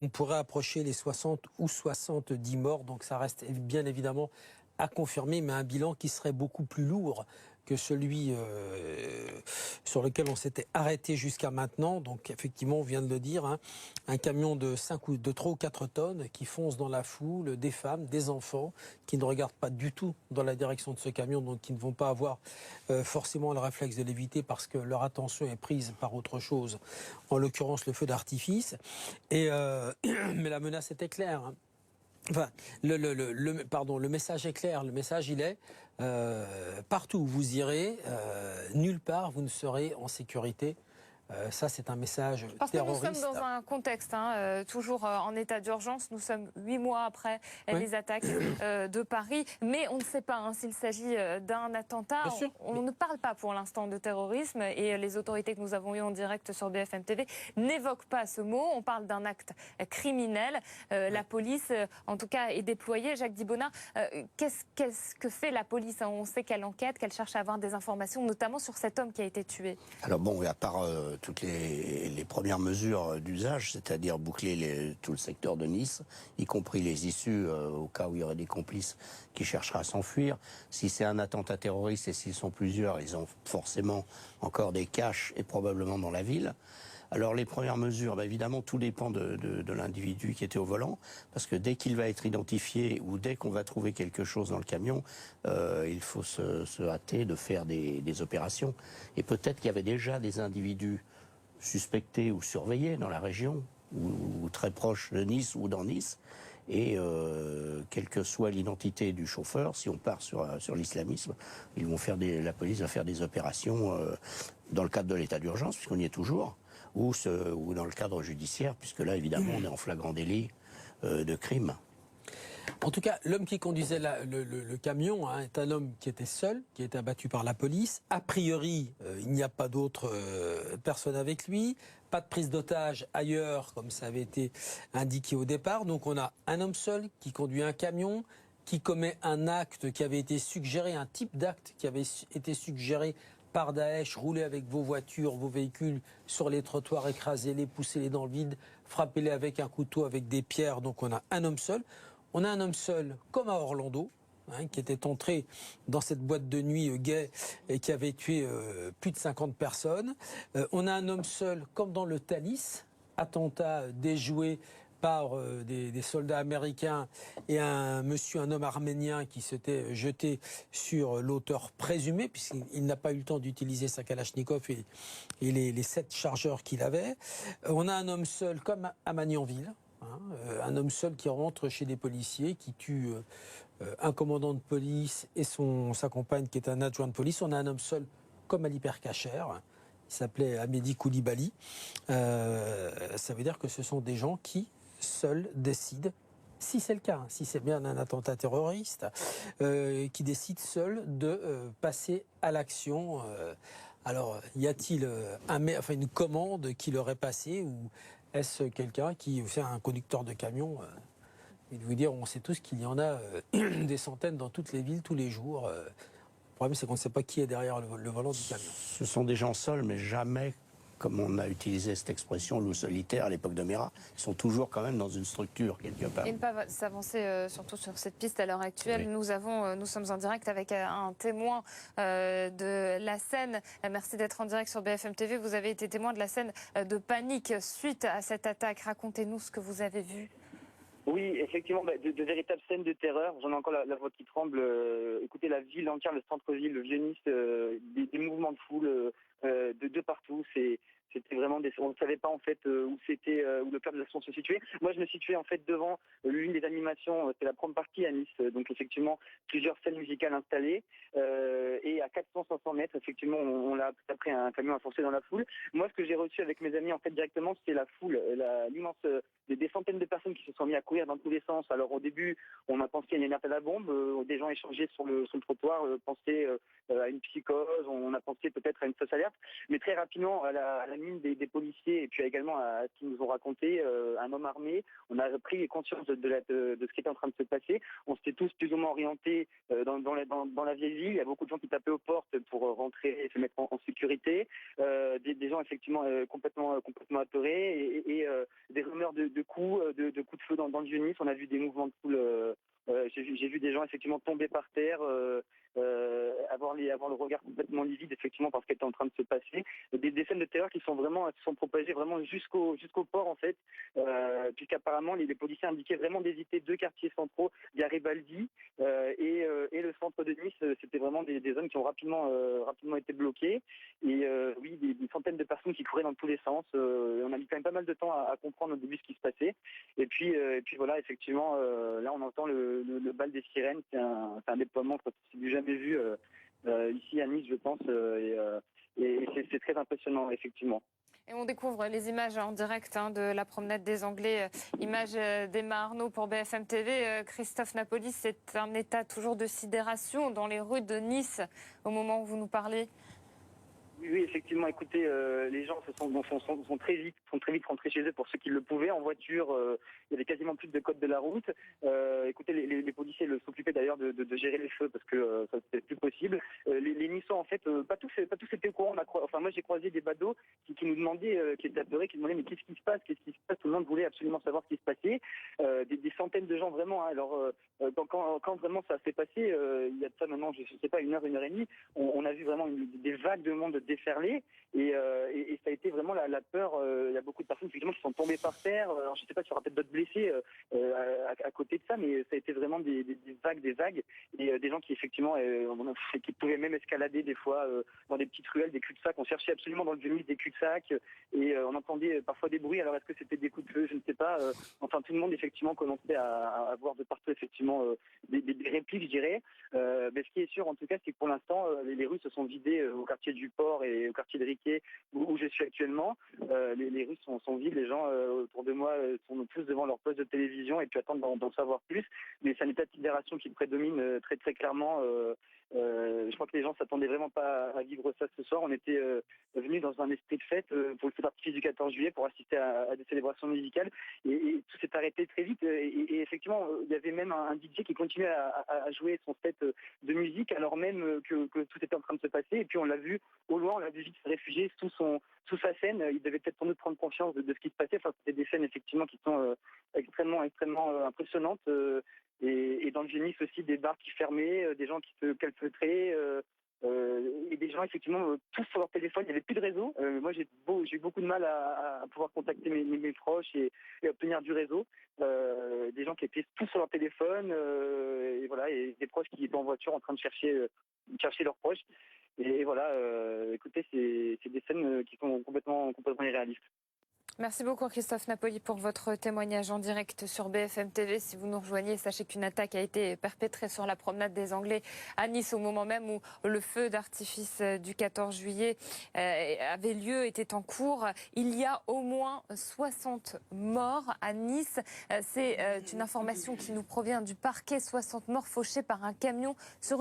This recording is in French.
On pourrait approcher les 60 ou 70 morts, donc ça reste bien évidemment à confirmer, mais un bilan qui serait beaucoup plus lourd que celui sur lequel on s'était arrêté jusqu'à maintenant. Donc effectivement, on vient de le dire, hein, un camion de 3 ou 4 tonnes qui fonce dans la foule, des femmes, des enfants qui ne regardent pas du tout dans la direction de ce camion, donc qui ne vont pas avoir forcément le réflexe de l'éviter parce que leur attention est prise par autre chose, en l'occurrence le feu d'artifice. Mais la menace était claire, hein. Enfin, le message est clair. Le message, il est partout où vous irez, nulle part vous ne serez en sécurité. Ça, c'est un message Parce terroriste. que nous sommes dans un contexte, toujours en état d'urgence. Nous sommes 8 mois après les attaques de Paris. Mais on ne sait pas s'il s'agit d'un attentat. On ne parle pas pour l'instant de terrorisme. Et les autorités que nous avons eues en direct sur BFM TV n'évoquent pas ce mot. On parle d'un acte criminel. La police, en tout cas, est déployée. Jacques Dibona, qu'est-ce que fait la police? On sait qu'elle enquête, qu'elle cherche à avoir des informations, notamment sur cet homme qui a été tué. Alors bon, à part toutes les premières mesures d'usage, c'est-à-dire boucler tout le secteur de Nice, y compris les issues au cas où il y aurait des complices qui chercheraient à s'enfuir. Si c'est un attentat terroriste et s'ils sont plusieurs, ils ont forcément encore des caches et probablement dans la ville. Alors les premières mesures, évidemment, tout dépend de l'individu qui était au volant, parce que dès qu'il va être identifié ou dès qu'on va trouver quelque chose dans le camion, il faut se hâter de faire des opérations. Et peut-être qu'il y avait déjà des individus suspectés ou surveillés dans la région, ou très proches de Nice ou dans Nice. Et quelle que soit l'identité du chauffeur, si on part sur l'islamisme, la police va faire des opérations dans le cadre de l'état d'urgence, puisqu'on y est toujours, ou dans le cadre judiciaire, puisque là, évidemment, on est en flagrant délit de crime. En tout cas, l'homme qui conduisait le camion est un homme qui était seul, qui a été abattu par la police. A priori, il n'y a pas d'autres personnes avec lui. Pas de prise d'otage ailleurs, comme ça avait été indiqué au départ. Donc on a un homme seul qui conduit un camion, qui commet un acte qui avait été suggéré, un type d'acte qui avait été suggéré par Daesh, rouler avec vos voitures, vos véhicules sur les trottoirs, écrasez-les, poussez-les dans le vide, frappez-les avec un couteau, avec des pierres. Donc on a un homme seul. On a un homme seul, comme à Orlando, qui était entré dans cette boîte de nuit gay et qui avait tué plus de 50 personnes. On a un homme seul, comme dans le Thalys, attentat déjoué par des soldats américains et un homme arménien qui s'était jeté sur l'auteur présumé, puisqu'il n'a pas eu le temps d'utiliser sa Kalachnikov et les 7 chargeurs qu'il avait. On a un homme seul, comme à Magnanville. Un homme seul qui rentre chez des policiers, qui tue un commandant de police et sa compagne qui est un adjoint de police. On a un homme seul comme à l'hypercacher, il s'appelait Amédi Koulibaly. Ça veut dire que ce sont des gens qui, seuls, décident, si c'est le cas, si c'est bien un attentat terroriste, qui décident seuls de passer à l'action. Alors, y a-t-il une commande qui leur est passée ou est-ce quelqu'un qui, c'est un conducteur de camion, il vous dire, on sait tous qu'il y en a des centaines dans toutes les villes tous les jours. Le problème, c'est qu'on ne sait pas qui est derrière le volant du camion. Ce sont des gens seuls, mais jamais, comme on a utilisé cette expression, loup solitaire à l'époque de Mera, ils sont toujours quand même dans une structure quelque part. Et ne pas s'avancer surtout sur cette piste à l'heure actuelle. Oui. Nous sommes en direct avec un témoin de la scène. Merci d'être en direct sur BFM TV. Vous avez été témoin de la scène de panique suite à cette attaque. Racontez-nous ce que vous avez vu. Oui, effectivement, de véritables scènes de terreur. J'en ai encore la voix qui tremble. Écoutez, la ville entière, le centre-ville, le Vieux-Nice, des mouvements de foule de partout. C'était vraiment on ne savait pas en fait où le cœur de l'action se situait. Moi, je me situais en fait devant l'une des animations, c'est la première partie à Nice. Donc effectivement, plusieurs scènes musicales installées et à 400-500 mètres, effectivement, on l'a après un camion a foncé dans la foule. Moi, ce que j'ai reçu avec mes amis en fait directement, c'était la foule, l'immense des centaines de personnes qui se sont mis à courir dans tous les sens. Alors au début, on a pensé à une alerte à la bombe, des gens échangés sur le trottoir pensaient à une psychose, on a pensé peut-être à une fausse alerte, mais très rapidement à la mine des policiers et puis également à ce qu'ils nous ont raconté, un homme armé. On a pris conscience de ce qui était en train de se passer. On s'était tous plus ou moins orientés dans la vieille ville. Il y a beaucoup de gens qui tapaient aux portes pour rentrer et se mettre en sécurité. Des gens effectivement complètement apeurés et des rumeurs de coups de feu dans le Vieux-Nice. On a vu des mouvements de foule. J'ai vu des gens effectivement tomber par terre, avoir le regard complètement livide effectivement parce qu'elle était en train de se passer. Des scènes de terreur qui sont propagées vraiment jusqu'au port en fait, puisqu'apparemment les policiers indiquaient vraiment d'éviter 2 quartiers centraux, Garibaldi et le centre de Nice. C'était vraiment des zones qui ont rapidement été bloquées et oui des centaines de personnes qui couraient dans tous les sens. On a mis quand même pas mal de temps à comprendre au début ce qui se passait et puis voilà effectivement là on entend le bal des sirènes. C'est un déploiement que j'ai jamais vu ici à Nice, je pense, et c'est très impressionnant, effectivement. Et on découvre les images en direct de la promenade des Anglais, images d'Emma Arnaud pour BFM TV. Christophe Napoli, c'est un état toujours de sidération dans les rues de Nice au moment où vous nous parlez. Oui, effectivement. Écoutez, les gens sont très vite rentrés chez eux pour ceux qui le pouvaient. En voiture, il y avait quasiment plus de code de la route. Écoutez, les policiers s'occupaient d'ailleurs de gérer les feux parce que ça c'était plus possible. Les Niçois, en fait, pas tous étaient au courant. Moi, j'ai croisé des badauds qui nous demandaient, qui étaient apeurés, qui demandaient mais qu'est-ce qui se passe. Tout le monde voulait absolument savoir ce qui se passait. Des centaines de gens vraiment. Hein. Alors, quand vraiment ça s'est passé, il y a de ça maintenant, je sais pas, 1 heure et demie, on a vu vraiment des vagues de monde déferler et ça a été vraiment la peur. Il y a beaucoup de personnes effectivement qui sont tombées par terre. Alors, je ne sais pas s'il y aura peut-être d'autres blessés à côté de ça, mais ça a été vraiment des vagues et des gens qui effectivement qui pouvaient même escalader des fois dans des petites ruelles, des cul-de-sac. On cherchait absolument dans le Vieux-Nice des cul-de-sac et on entendait parfois des bruits. Alors est-ce que c'était des coups de feu? Je ne sais pas. Enfin tout le monde effectivement commençait à voir de partout effectivement des répliques, je dirais. Mais ce qui est sûr en tout cas, c'est que pour l'instant les rues se sont vidées au quartier du Port et au quartier de Riquet où je suis actuellement. Les rues sont vides, les gens autour de moi sont tous devant leur poste de télévision et puis attendent d'en savoir plus. Mais c'est un état de sidération qui prédomine très très clairement. Je crois que les gens s'attendaient vraiment pas à vivre ça ce soir. On était venus dans un esprit de fête pour le feu d'artifice du 14 juillet pour assister à des célébrations musicales et tout s'est arrêté très vite et effectivement il y avait même un DJ qui continuait à jouer son set de musique alors même que tout était en train de se passer et puis on l'a vu au loin, on l'a vu vite se réfugier sous sa scène. Il devait peut-être pour nous prendre conscience de ce qui se passait. Enfin, c'était des scènes effectivement qui sont extrêmement impressionnantes. Et dans le Vieux-Nice aussi, des bars qui fermaient, des gens qui se calfeutraient, et des gens effectivement tous sur leur téléphone. Il n'y avait plus de réseau. Moi, j'ai eu beaucoup de mal à pouvoir contacter mes proches et obtenir du réseau. Des gens qui étaient tous sur leur téléphone, et voilà, et des proches qui étaient en voiture en train de chercher leurs proches. Et voilà, écoutez, c'est des scènes qui sont complètement irréalistes. Merci beaucoup Christophe Napoli pour votre témoignage en direct sur BFM TV. Si vous nous rejoignez, sachez qu'une attaque a été perpétrée sur la promenade des Anglais à Nice au moment même où le feu d'artifice du 14 juillet avait lieu, était en cours. Il y a au moins 60 morts à Nice. C'est une information qui nous provient du parquet. 60 morts fauchés par un camion sur